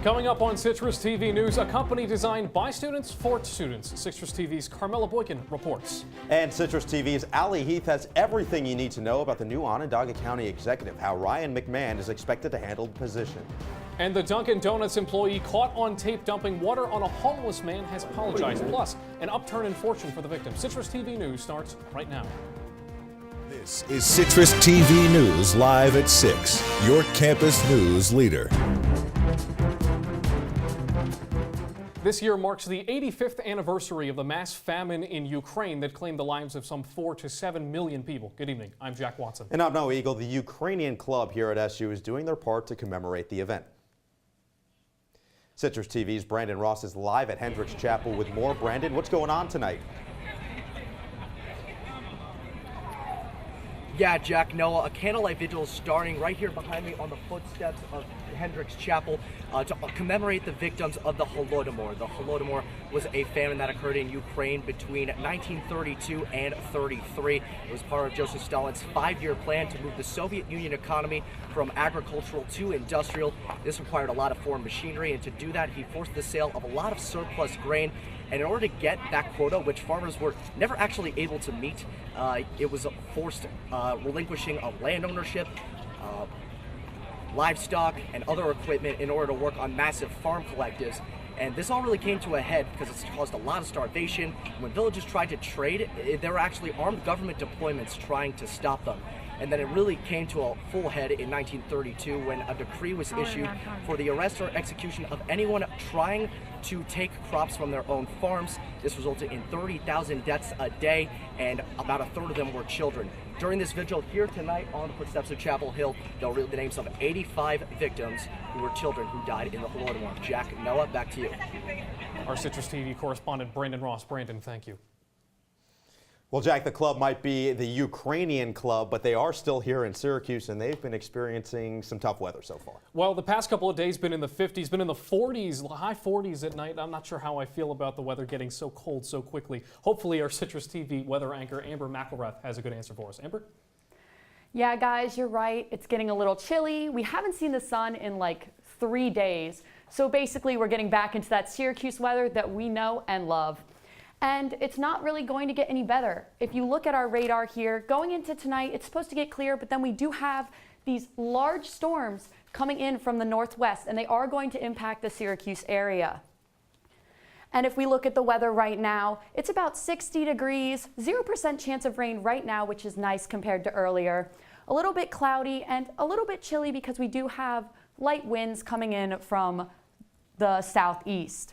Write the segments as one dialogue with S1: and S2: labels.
S1: Coming up on Citrus TV News, a company designed by students for students. Citrus TV's Carmella Boykin reports.
S2: And Citrus TV's Ally Heath has everything you need to know about the new Onondaga County executive, how Ryan McMahon is expected to handle the position. And the Dunkin' Donuts employee caught on tape dumping water on a homeless man has apologized. Plus, an upturn in fortune for the victim. Citrus TV News starts right now.
S3: This is Citrus TV News live at 6, your campus news leader.
S1: This year marks the 85th anniversary of the mass famine in Ukraine that claimed the lives of some 4 to 7 million people. Good evening. I'm Jack Watson.
S2: And I'm Noah Eagle. The Ukrainian club here at SU is doing their part to commemorate the event. Citrus TV's Brandon Ross is live at Hendrick's Chapel with more. Brandon, what's going on tonight?
S4: Yeah, Jack, Noah, a candlelight vigil is starting right here behind me on the footsteps of Hendrick's Chapel to commemorate the victims of the Holodomor. The Holodomor was a famine that occurred in Ukraine between 1932 and 33. It was part of Joseph Stalin's 5-year plan to move the Soviet Union economy from agricultural to industrial. This required a lot of foreign machinery, and to do that, he forced the sale of a lot of surplus grain. And in order to get that quota, which farmers were never actually able to meet, it was forced relinquishing of land ownership, livestock, and other equipment in order to work on massive farm collectives. And this all really came to a head because it's caused a lot of starvation. When villages tried to trade, there were actually armed government deployments trying to stop them. And then it really came to a full head in 1932 when a decree was issued for the arrest or execution of anyone trying to take crops from their own farms. This resulted in 30,000 deaths a day, and about a third of them were children. During this vigil here tonight on the footsteps of Chapel Hill, they'll read the names of 85 victims who were children who died in the Holodomor. Jack, Noah, back to you.
S1: Our Citrus TV correspondent Brandon Ross. Brandon, thank you.
S2: Well, Jack, the club might be the Ukrainian club, but they are still here in Syracuse, and they've been experiencing some tough weather so far.
S1: Well, the past couple of days been in the 50s, been in the 40s, high 40s at night. I'm not sure how I feel about the weather getting so cold so quickly. Hopefully our Citrus TV weather anchor, Amber McElrath, has a good answer for us. Amber?
S5: Yeah, guys, you're right. It's getting a little chilly. We haven't seen the sun in like 3 days. So basically, we're getting back into that Syracuse weather that we know and love. And it's not really going to get any better. If you look at our radar here, going into tonight, it's supposed to get clear, but then we do have these large storms coming in from the northwest, and they are going to impact the Syracuse area. And if we look at the weather right now, it's about 60 degrees, 0% chance of rain right now, which is nice compared to earlier. A little bit cloudy and a little bit chilly because we do have light winds coming in from the southeast.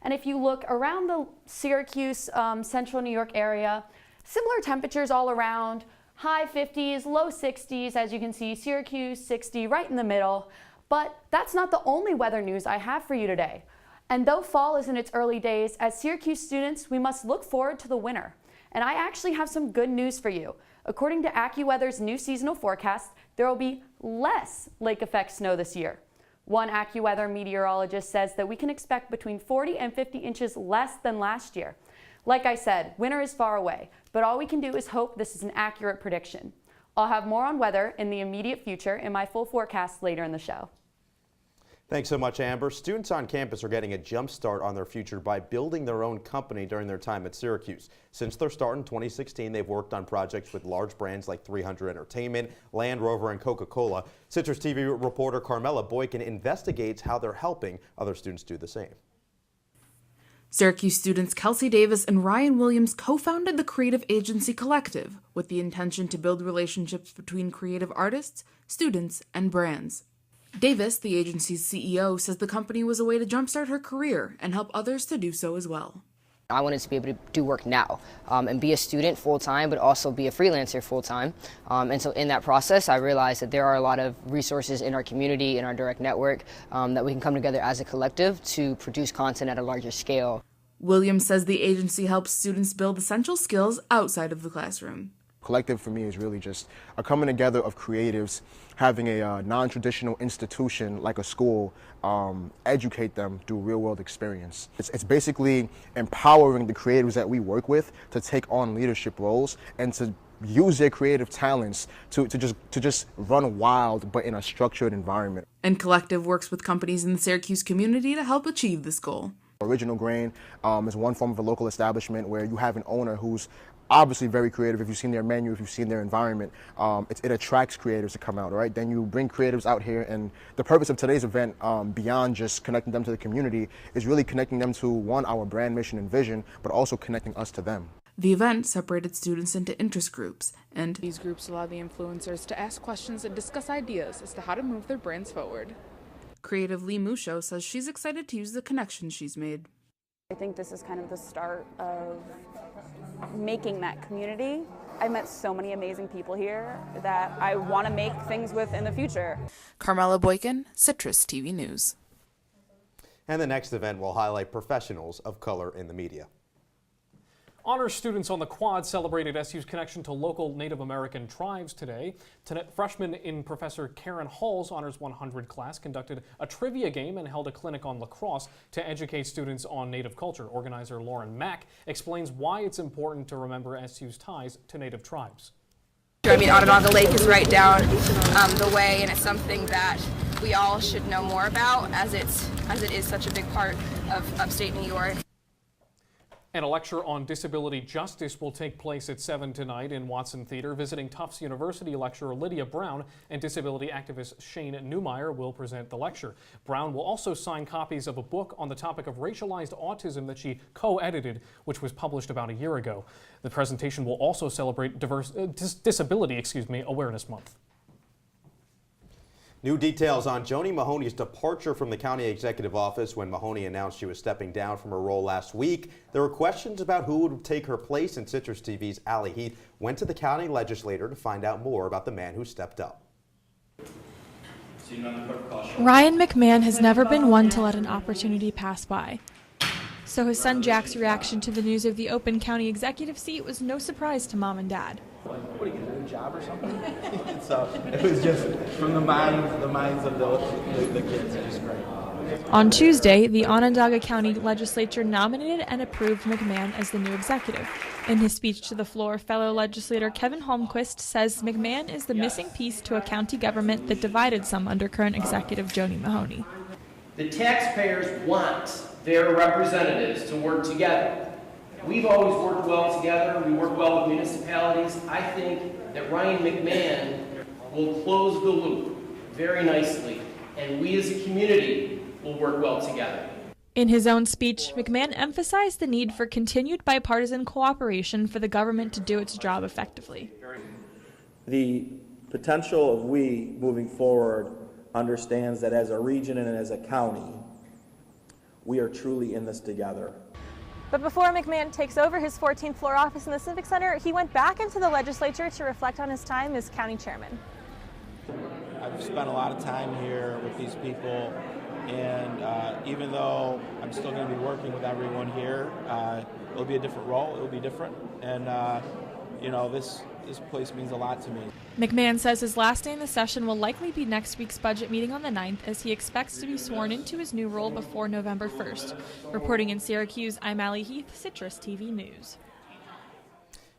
S5: And if you look around the Syracuse, central New York area, similar temperatures all around, high 50s, low 60s, as you can see, Syracuse 60 right in the middle. But that's not the only weather news I have for you today. And though fall is in its early days, as Syracuse students, we must look forward to the winter. And I actually have some good news for you. According to AccuWeather's new seasonal forecast, there will be less lake effect snow this year. One AccuWeather meteorologist says that we can expect between 40 and 50 inches less than last year. Like I said, winter is far away, but all we can do is hope this is an accurate prediction. I'll have more on weather in the immediate future in my full forecast later in the show.
S2: Thanks so much, Amber. Students on campus are getting a jump start on their future by building their own company during their time at Syracuse. Since their start in 2016, they've worked on projects with large brands like 300 Entertainment, Land Rover, and Coca-Cola. Citrus TV reporter Carmella Boykin investigates how they're helping other students do the same.
S6: Syracuse students Kelsey Davis and Ryan Williams co-founded the creative agency Collective with the intention to build relationships between creative artists, students, and brands. Davis, the agency's CEO, says the company was a way to jumpstart her career and help others to do so as well.
S7: I wanted to be able to do work now and be a student full-time, but also be a freelancer full-time. And so in that process, I realized that there are a lot of resources in our community, in our direct network, that we can come together as a collective to produce content at a larger scale.
S6: Williams says the agency helps students build essential skills outside of the classroom.
S8: Collective for me is really just a coming together of creatives, having a non-traditional institution like a school educate them through real-world experience. It's basically empowering the creatives that we work with to take on leadership roles and to use their creative talents to just run wild, but in a structured environment.
S6: And Collective works with companies in the Syracuse community to help achieve this goal.
S8: Original Grain is one form of a local establishment where you have an owner who's obviously very creative. If you've seen their menu, if you've seen their environment, it attracts creatives to come out, right? Then you bring creatives out here, and the purpose of today's event, beyond just connecting them to the community, is really connecting them to, one, our brand mission and vision, but also connecting us to them.
S6: The event separated students into interest groups, and
S9: these groups allow the influencers to ask questions and discuss ideas as to how to move their brands forward.
S6: Creative Lee Musho says she's excited to use the connections she's made.
S10: I think this is kind of the start of making that community. I met so many amazing people here that I want to make things with in the future.
S6: Carmella Boykin, CitrusTV News.
S2: And the next event will highlight professionals of color in the media.
S1: Honors students on the Quad celebrated SU's connection to local Native American tribes today. Freshmen in Professor Karen Hall's Honors 100 class conducted a trivia game and held a clinic on lacrosse to educate students on Native culture. Organizer Lauren Mack explains why it's important to remember SU's ties to Native tribes.
S11: I mean, Onondaga Lake is right down the way, and it's something that we all should know more about, as it is such a big part of upstate New York.
S1: And a lecture on disability justice will take place at 7 tonight in Watson Theater. Visiting Tufts University lecturer Lydia Brown and disability activist Shane Newmeyer will present the lecture. Brown will also sign copies of a book on the topic of racialized autism that she co-edited, which was published about a year ago. The presentation will also celebrate Disability Awareness Month.
S2: New details on Joanie Mahoney's departure from the county executive office. When Mahoney announced she was stepping down from her role last week, there were questions about who would take her place, and Citrus TV's Ally Heath went to the county legislator to find out more about the man who stepped up.
S12: Ryan McMahon has never been one to let an opportunity pass by. So his son Jack's reaction to the news of the open county executive seat was no surprise to mom and dad.
S13: What are you gonna do, a job or something? So it was just from the minds of the kids. It was great.
S12: On Tuesday, the Onondaga County Legislature nominated and approved McMahon as the new executive. In his speech to the floor, fellow legislator Kevin Holmquist says McMahon is the missing piece to a county government that divided some under current executive Joanie Mahoney.
S14: The taxpayers want their representatives to work together. We've always worked well together. We work well with municipalities. I think that Ryan McMahon will close the loop very nicely, and we as a community will work well together.
S12: In his own speech, McMahon emphasized the need for continued bipartisan cooperation for the government to do its job effectively.
S13: The potential of we moving forward understands that as a region and as a county, we are truly in this together.
S15: But before McMahon takes over his 14th floor office in the Civic Center, he went back into the legislature to reflect on his time as county chairman.
S13: I've spent a lot of time here with these people, and even though I'm still going to be working with everyone here, it'll be a different role, it'll be different, and this place means a lot to me.
S12: McMahon says his last day in the session will likely be next week's budget meeting on the 9th, as he expects to be sworn into his new role before November 1st. Reporting in Syracuse, I'm Ally Heath, CitrusTV News.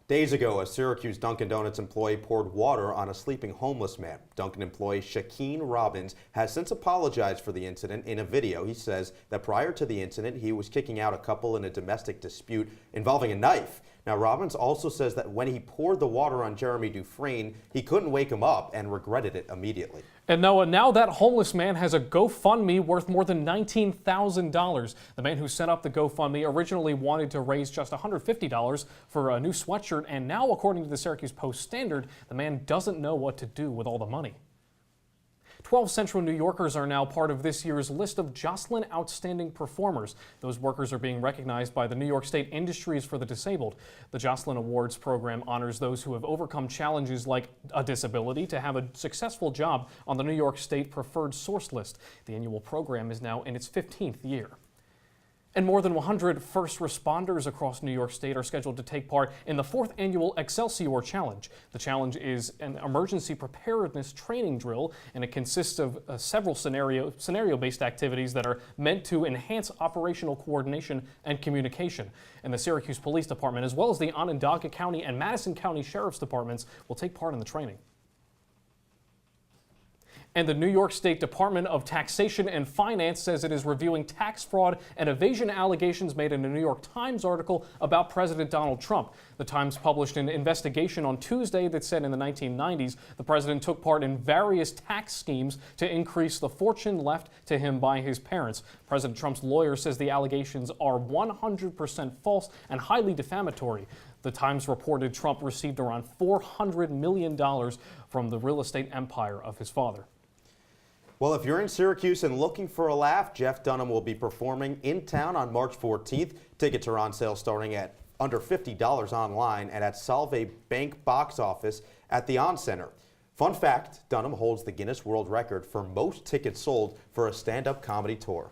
S2: Days ago, a Syracuse Dunkin' Donuts employee poured water on a sleeping homeless man. Dunkin' employee Shakeen Robbins has since apologized for the incident. In a video, he says that prior to the incident, he was kicking out a couple in a domestic dispute involving a knife. Now, Robbins also says that when he poured the water on Jeremy Dufresne, he couldn't wake him up and regretted it immediately.
S1: And Noah, now that homeless man has a GoFundMe worth more than $19,000. The man who set up the GoFundMe originally wanted to raise just $150 for a new sweatshirt, and now, according to the Syracuse Post-Standard, the man doesn't know what to do with all the money. 12 Central New Yorkers are now part of this year's list of Jocelyn Outstanding Performers. Those workers are being recognized by the New York State Industries for the Disabled. The Jocelyn Awards program honors those who have overcome challenges like a disability to have a successful job on the New York State Preferred Source List. The annual program is now in its 15th year. And more than 100 first responders across New York State are scheduled to take part in the 4th annual Excelsior Challenge. The challenge is an emergency preparedness training drill, and it consists of several scenario-based activities that are meant to enhance operational coordination and communication. And the Syracuse Police Department, as well as the Onondaga County and Madison County Sheriff's Departments, will take part in the training. And the New York State Department of Taxation and Finance says it is reviewing tax fraud and evasion allegations made in a New York Times article about President Donald Trump. The Times published an investigation on Tuesday that said in the 1990s the president took part in various tax schemes to increase the fortune left to him by his parents. President Trump's lawyer says the allegations are 100% false and highly defamatory. The Times reported Trump received around $400 million from the real estate empire of his father.
S2: Well, if you're in Syracuse and looking for a laugh, Jeff Dunham will be performing in town on March 14th. Tickets are on sale starting at under $50 online and at Solve Bank box office at the On Center. Fun fact, Dunham holds the Guinness World Record for most tickets sold for a stand-up comedy tour.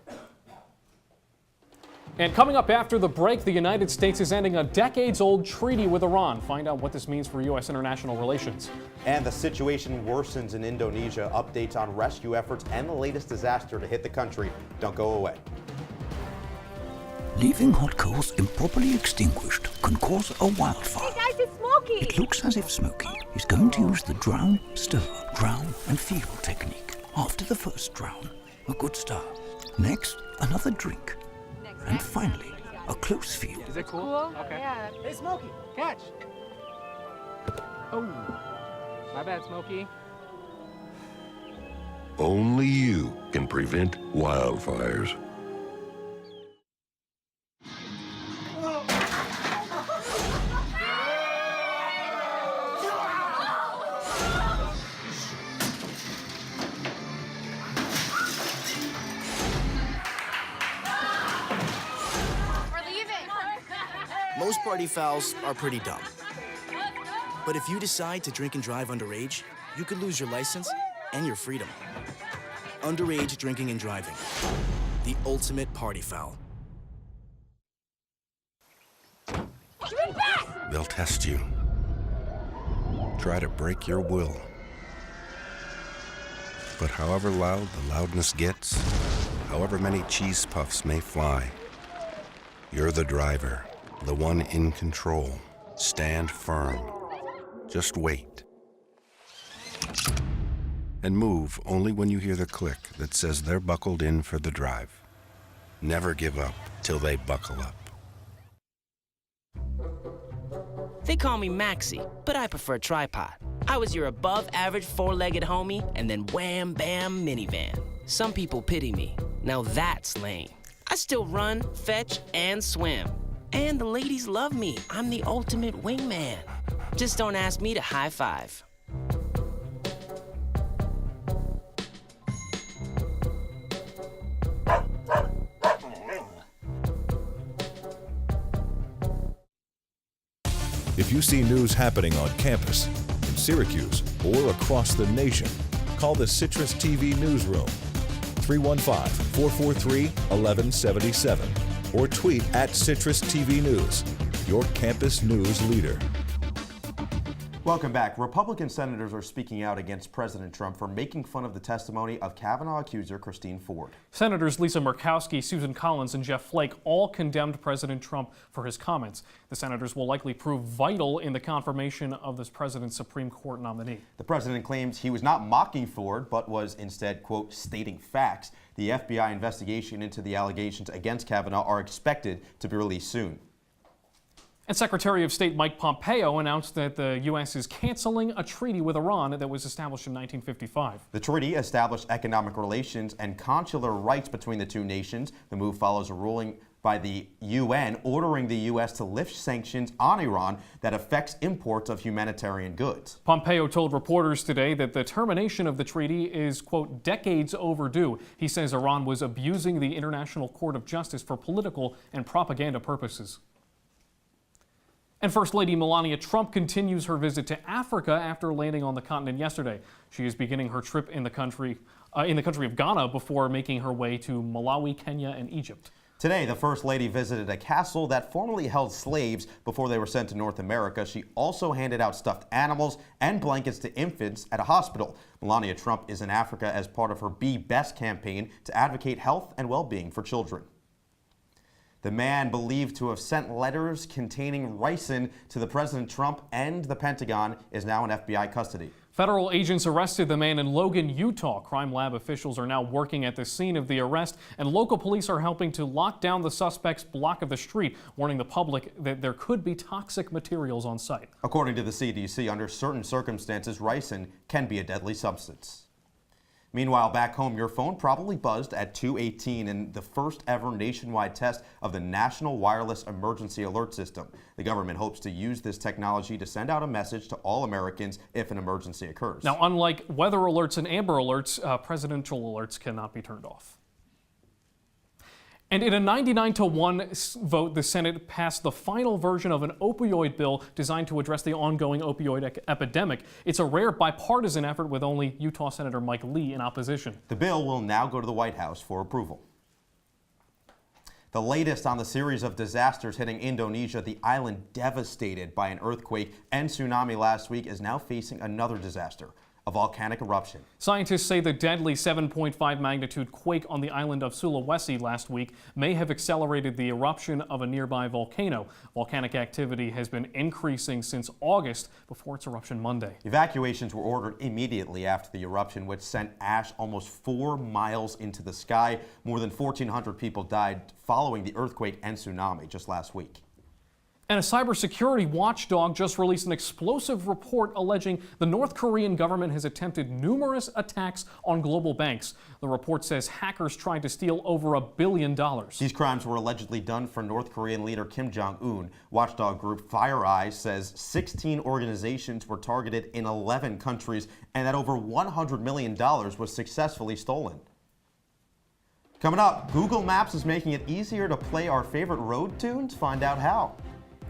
S1: And coming up after the break, the United States is ending a decades-old treaty with Iran. Find out what this means for U.S. international relations.
S2: And the situation worsens in Indonesia. Updates on rescue efforts and the latest disaster to hit the country. Don't go away.
S16: Leaving hot coals improperly extinguished can cause a wildfire.
S15: Hey guys, it's Smokey!
S16: It looks as if Smokey is going to use the drown, stir, drown and feel technique. After the first drown, a good start. Next, another drink. And finally, a close feel.
S17: Is it cool? Okay.
S15: Yeah.
S17: Hey, Smokey, catch! Oh, my bad, Smokey.
S18: Only you can prevent wildfires.
S19: Most party fouls are pretty dumb. But if you decide to drink and drive underage, you could lose your license and your freedom. Underage drinking and driving. The ultimate party foul.
S20: They'll test you. Try to break your will. But however loud the loudness gets, however many cheese puffs may fly, you're the driver. The one in control. Stand firm. Just wait. And move only when you hear the click that says they're buckled in for the drive. Never give up till they buckle up.
S21: They call me Maxie, but I prefer tripod. I was your above-average four-legged homie and then wham-bam minivan. Some people pity me. Now that's lame. I still run, fetch, and swim. And the ladies love me. I'm the ultimate wingman. Just don't ask me to high five.
S3: If you see news happening on campus, in Syracuse, or across the nation, call the CitrusTV Newsroom, 315-443-1177, or tweet at CitrusTV News, your campus news leader.
S2: Welcome back. Republican senators are speaking out against President Trump for making fun of the testimony of Kavanaugh accuser Christine Ford.
S1: Senators Lisa Murkowski, Susan Collins, and Jeff Flake all condemned President Trump for his comments. The senators will likely prove vital in the confirmation of this president's Supreme Court nominee.
S2: The president claims he was not mocking Ford, but was instead, quote, stating facts. The FBI investigation into the allegations against Kavanaugh are expected to be released soon.
S1: And Secretary of State Mike Pompeo announced that the U.S. is canceling a treaty with Iran that was established in 1955.
S2: The treaty established economic relations and consular rights between the two nations. The move follows a ruling by the UN ordering the U.S. to lift sanctions on Iran that affects imports of humanitarian goods.
S1: Pompeo told reporters today that the termination of the treaty is, quote, decades overdue. He says Iran was abusing the International Court of Justice for political and propaganda purposes. And First Lady Melania Trump continues her visit to Africa after landing on the continent yesterday. She is beginning her trip in the country of Ghana before making her way to Malawi, Kenya, and Egypt.
S2: Today, the First Lady visited a castle that formerly held slaves before they were sent to North America. She also handed out stuffed animals and blankets to infants at a hospital. Melania Trump is in Africa as part of her Be Best campaign to advocate health and well-being for children. The man believed to have sent letters containing ricin to the President Trump and the Pentagon is now in FBI custody.
S1: Federal agents arrested the man in Logan, Utah. Crime lab officials are now working at the scene of the arrest, and local police are helping to lock down the suspect's block of the street, warning the public that there could be toxic materials on site.
S2: According to the CDC, under certain circumstances, ricin can be a deadly substance. Meanwhile, back home, your phone probably buzzed at 2:18 in the first ever nationwide test of the National Wireless Emergency Alert System. The government hopes to use this technology to send out a message to all Americans if an emergency occurs.
S1: Now, unlike weather alerts and Amber alerts, presidential alerts cannot be turned off. And in a 99-1 vote, the Senate passed the final version of an opioid bill designed to address the ongoing opioid epidemic. It's a rare bipartisan effort with only Utah Senator Mike Lee in opposition.
S2: The bill will now go to the White House for approval. The latest on the series of disasters hitting Indonesia, the island devastated by an earthquake and tsunami last week, is now facing another disaster. A volcanic eruption.
S1: Scientists say the deadly 7.5 magnitude quake on the island of Sulawesi last week may have accelerated the eruption of a nearby volcano. Volcanic activity has been increasing since August before its eruption Monday.
S2: Evacuations were ordered immediately after the eruption, which sent ash almost 4 miles into the sky. More than 1,400 people died following the earthquake and tsunami just last week.
S1: And a cybersecurity watchdog just released an explosive report alleging the North Korean government has attempted numerous attacks on global banks. The report says hackers tried to steal over $1 billion.
S2: These crimes were allegedly done for North Korean leader Kim Jong-un. Watchdog group FireEye says 16 organizations were targeted in 11 countries and that over $100 million was successfully stolen. Coming up, Google Maps is making it easier to play our favorite road tunes. Find out how.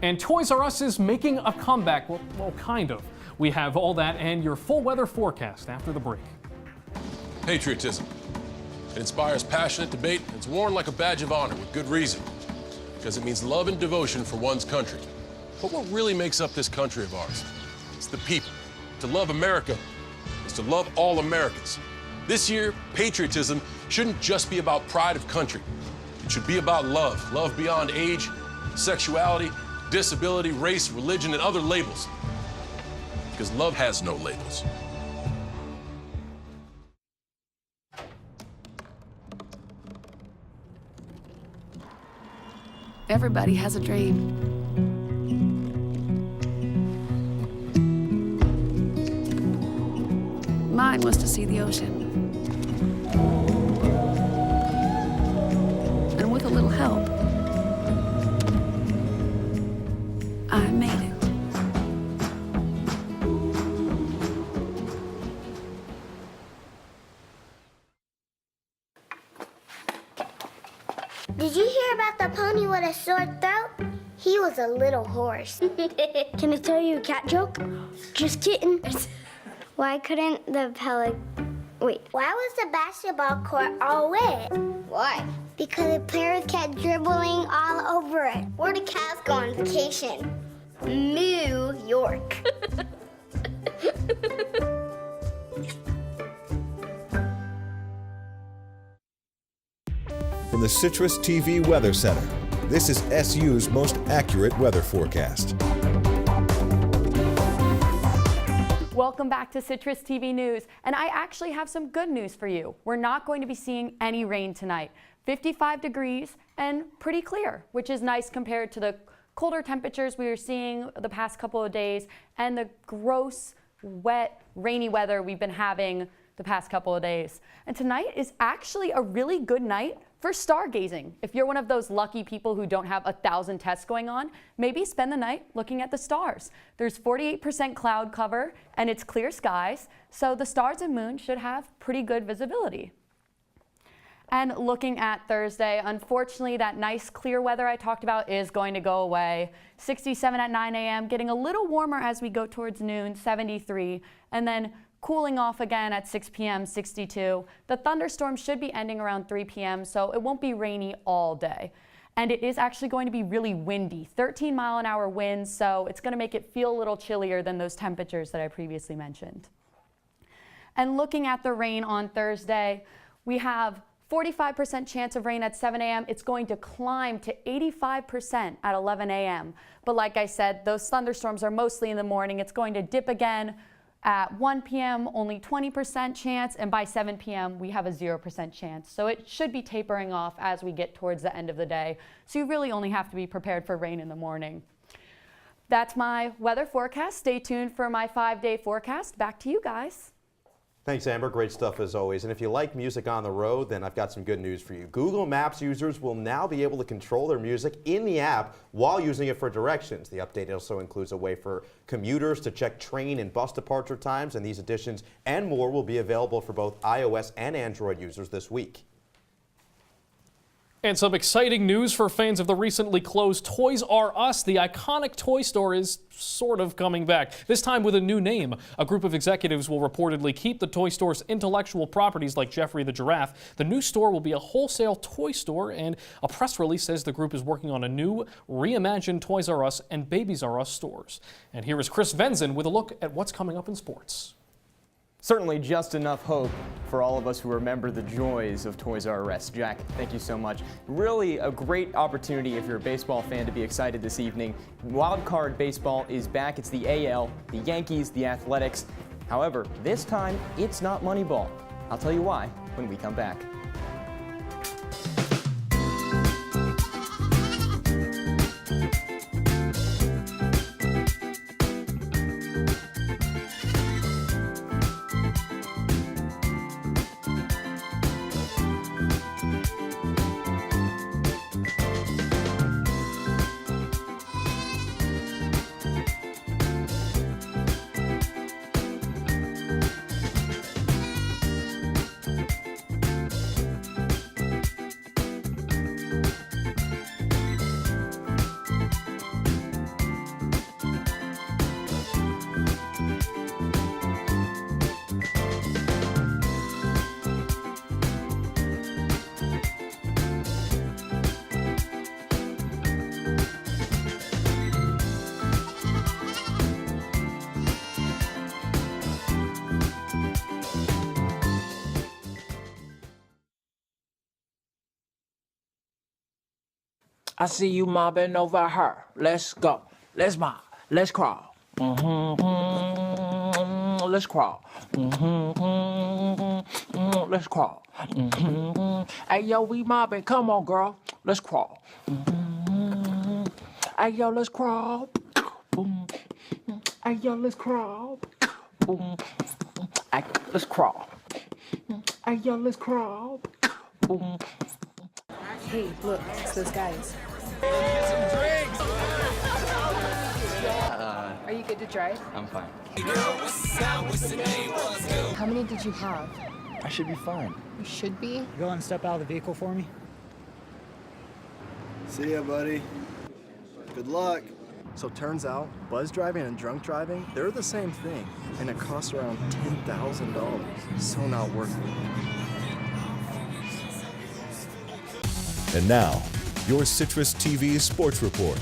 S1: And Toys R Us is making a comeback. Well, kind of. We have all that and your full weather forecast after the break.
S4: Patriotism. It inspires passionate debate and it's worn like a badge of honor with good reason. Because it means love and devotion for one's country. But what really makes up this country of ours? It's the people. To love America is to love all Americans. This year, patriotism shouldn't just be about pride of country. It should be about love. Love beyond age, sexuality, disability, race, religion, and other labels. Because love has no labels.
S22: Everybody has a dream. Mine was to see the ocean. And with a little help, I made it.
S23: Did you hear about the pony with a sore throat? He was a little horse. Can I tell you a cat joke? Just kidding. Why couldn't the Why was the basketball court all wet? Why? Because the players kept dribbling all over it. Where do cats go on vacation? New York.
S3: From the CitrusTV Weather Center, this is SU's most accurate weather forecast.
S5: Welcome back to Citrus TV News, and I actually have some good news for you. We're not going to be seeing any rain tonight. 55 degrees and pretty clear, which is nice compared to the colder temperatures we were seeing the past couple of days and the gross, wet, rainy weather we've been having the past couple of days. And tonight is actually a really good night for stargazing. If you're one of those lucky people who don't have 1,000 tests going on, maybe spend the night looking at the stars. There's 48% cloud cover and it's clear skies, so the stars and moon should have pretty good visibility. And looking at Thursday, unfortunately, that nice clear weather I talked about is going to go away. 67 at 9 a.m., getting a little warmer as we go towards noon, 73, and then Cooling off again at 6 p.m., 62. The thunderstorm should be ending around 3 p.m., so it won't be rainy all day. And it is actually going to be really windy, 13-mile-an-hour winds, so it's going to make it feel a little chillier than those temperatures that I previously mentioned. And looking at the rain on Thursday, we have 45% chance of rain at 7 a.m. It's going to climb to 85% at 11 a.m. But like I said, those thunderstorms are mostly in the morning. It's going to dip again at 1 p.m., only 20% chance, and by 7 p.m. we have a 0% chance. So it should be tapering off as we get towards the end of the day. So you really only have to be prepared for rain in the morning. That's my weather forecast. Stay tuned for my 5-day forecast. Back to you guys.
S2: Thanks, Amber. Great stuff as always. And if you like music on the road, then I've got some good news for you. Google Maps users will now be able to control their music in the app while using it for directions. The update also includes a way for commuters to check train and bus departure times, and these additions and more will be available for both iOS and Android users this week.
S1: And some exciting news for fans of the recently closed Toys R Us. The iconic toy store is sort of coming back, this time with a new name. A group of executives will reportedly keep the toy store's intellectual properties like Geoffrey the Giraffe. The new store will be a wholesale toy store, and a press release says the group is working on a new, reimagined Toys R Us and Babies R Us stores. And here is Chris Venzon with a look at what's coming up in sports.
S7: Certainly just enough hope for all of us who remember the joys of Toys R Us. Jack, thank you so much. Really a great opportunity if you're a baseball fan to be excited this evening. Wild card baseball is back. It's the AL, the Yankees, the Athletics. However, this time it's not Moneyball. I'll tell you why when we come back.
S8: I see you mobbing over her. Let's go. Let's mob. Let's crawl. Let's crawl. Let's crawl. Hey, yo, we mobbing. Come on, girl. Let's crawl. Hey, yo, let's crawl. Hey, yo, let's crawl. Hey, let's crawl. Hey, yo, let's crawl.
S9: Hey, look, it's those guys. Are you good to drive?
S24: I'm fine.
S9: How many did you have?
S24: I should be fine.
S9: You should be.
S25: Go and step out of the vehicle for me.
S26: See ya, buddy. Good luck. So turns out, buzz driving and drunk driving, they're the same thing, and it costs around $10,000. So not worth it.
S3: And now, your Citrus TV Sports Report.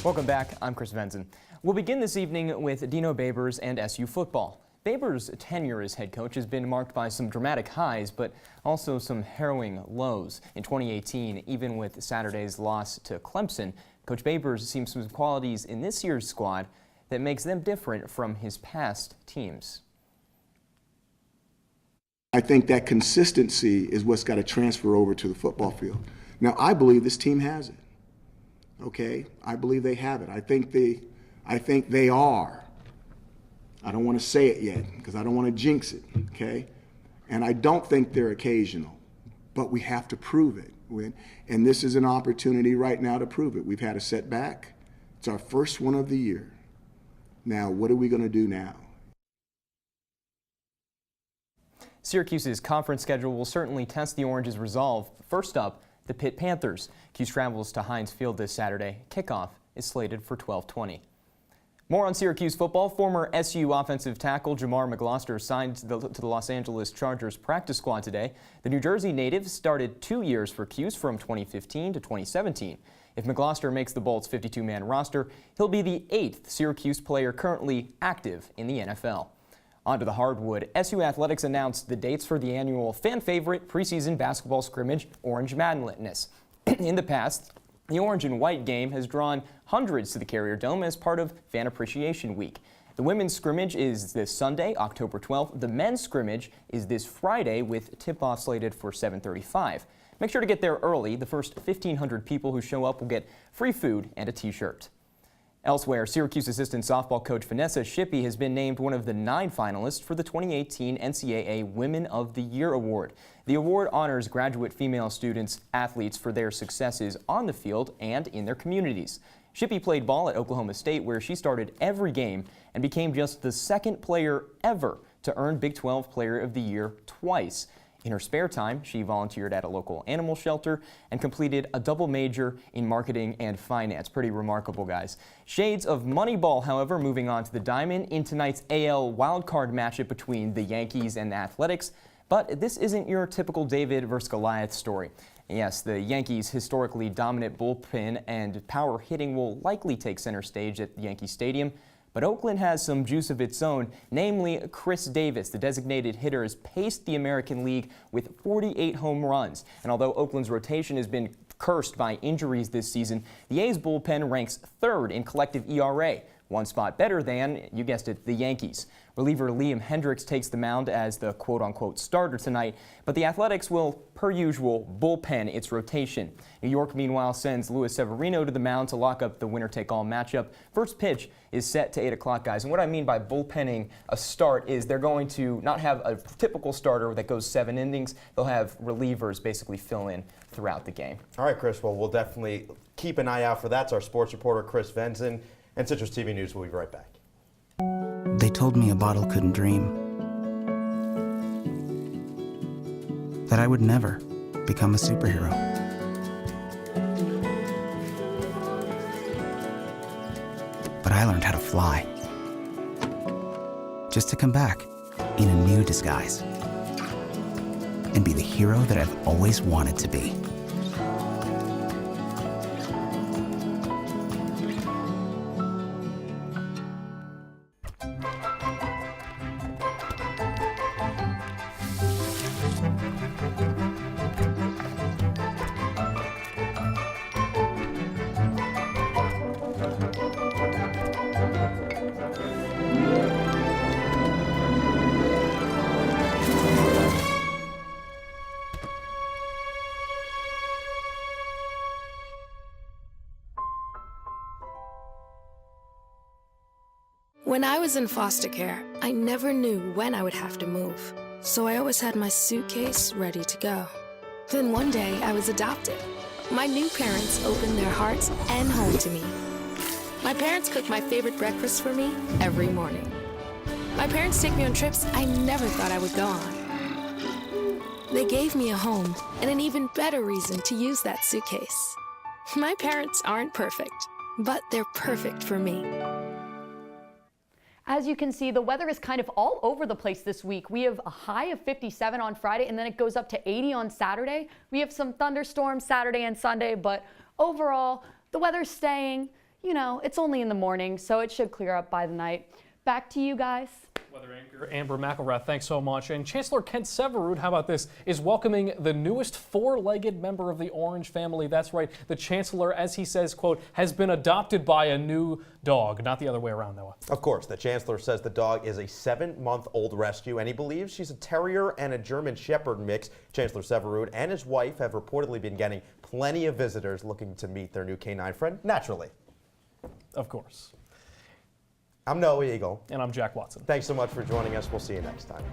S7: Welcome back. I'm Chris Venzon. We'll begin this evening with Dino Babers and SU football. Babers' tenure as head coach has been marked by some dramatic highs, but also some harrowing lows. In 2018, even with Saturday's loss to Clemson, Coach Babers seems some qualities in this year's squad that makes them different from his past teams.
S27: I think that consistency is what's got to transfer over to the football field. Now, I believe this team has it. Okay? I believe they have it. I think they are. I don't want to say it yet because I don't want to jinx it, okay? And I don't think they're occasional, but we have to prove it. And this is an opportunity right now to prove it. We've had a setback. It's our first one of the year. Now, what are we going to do now?
S7: Syracuse's conference schedule will certainly test the Orange's resolve. First up, the Pitt Panthers. Cuse travels to Heinz Field this Saturday. Kickoff is slated for 12:20. More on Syracuse football. Former SU offensive tackle Jamar McElrath signed to the Los Angeles Chargers practice squad today. The New Jersey native started 2 years for Cuse from 2015 to 2017. If McElrath makes the Bolts' 52-man roster, he'll be the 8th Syracuse player currently active in the NFL. On to the hardwood. SU Athletics announced the dates for the annual fan-favorite preseason basketball scrimmage, Orange Madness. In the past, the orange and white game has drawn hundreds to the Carrier Dome as part of Fan Appreciation Week. The women's scrimmage is this Sunday, October 12th. The men's scrimmage is this Friday with tip-off slated for 7:35. Make sure to get there early. The first 1,500 people who show up will get free food and a t-shirt. Elsewhere, Syracuse assistant softball coach Vanessa Shippey has been named one of the 9 finalists for the 2018 NCAA Women of the Year Award. The award honors graduate female athletes for their successes on the field and in their communities. Shippey played ball at Oklahoma State, where she started every game and became just the 2nd player ever to earn Big 12 Player of the Year twice. In her spare time, she volunteered at a local animal shelter and completed a double major in marketing and finance. Pretty remarkable, guys. Shades of Moneyball, however, moving on to the diamond in tonight's AL wildcard matchup between the Yankees and the Athletics. But this isn't your typical David versus Goliath story. Yes, the Yankees' historically dominant bullpen and power hitting will likely take center stage at Yankee Stadium. But Oakland has some juice of its own, namely Chris Davis. The designated hitter has paced the American League with 48 home runs. And although Oakland's rotation has been cursed by injuries this season, the A's bullpen ranks 3rd in collective ERA, one spot better than, you guessed it, the Yankees. Reliever Liam Hendricks takes the mound as the quote-unquote starter tonight, but the Athletics will, per usual, bullpen its rotation. New York, meanwhile, sends Luis Severino to the mound to lock up the winner-take-all matchup. First pitch is set to 8 o'clock, guys, and what I mean by bullpenning a start is they're going to not have a typical starter that goes 7 innings. They'll have relievers basically fill in throughout the game.
S2: All right, Chris, well, we'll definitely keep an eye out for that. It's our sports reporter, Chris Venzon, and Citrus TV News will be right back.
S19: They told me a bottle couldn't dream. That I would never become a superhero. But I learned how to fly. Just to come back in a new disguise. And be the hero that I've always wanted to be.
S22: When I was in foster care, I never knew when I would have to move, so I always had my suitcase ready to go. Then one day, I was adopted. My new parents opened their hearts and home to me. My parents cook my favorite breakfast for me every morning. My parents take me on trips I never thought I would go on. They gave me a home and an even better reason to use that suitcase. My parents aren't perfect, but they're perfect for me.
S5: As you can see, the weather is kind of all over the place this week. We have a high of 57 on Friday, and then it goes up to 80 on Saturday. We have some thunderstorms Saturday and Sunday, but overall, the weather's staying, it's only in the morning, so it should clear up by the night. Back to you guys.
S1: Weather anchor Amber McElrath, thanks so much. And Chancellor Kent Severud, how about this, is welcoming the newest 4-legged member of the Orange family. That's right, the Chancellor, as he says, quote, has been adopted by a new dog. Not the other way around, Noah.
S2: Of course, the Chancellor says the dog is a 7-month-old rescue, and he believes she's a Terrier and a German Shepherd mix. Chancellor Severud and his wife have reportedly been getting plenty of visitors looking to meet their new canine friend, naturally.
S1: Of course.
S2: I'm Noah Eagle.
S1: And I'm Jack Watson.
S2: Thanks so much for joining us. We'll see you next time.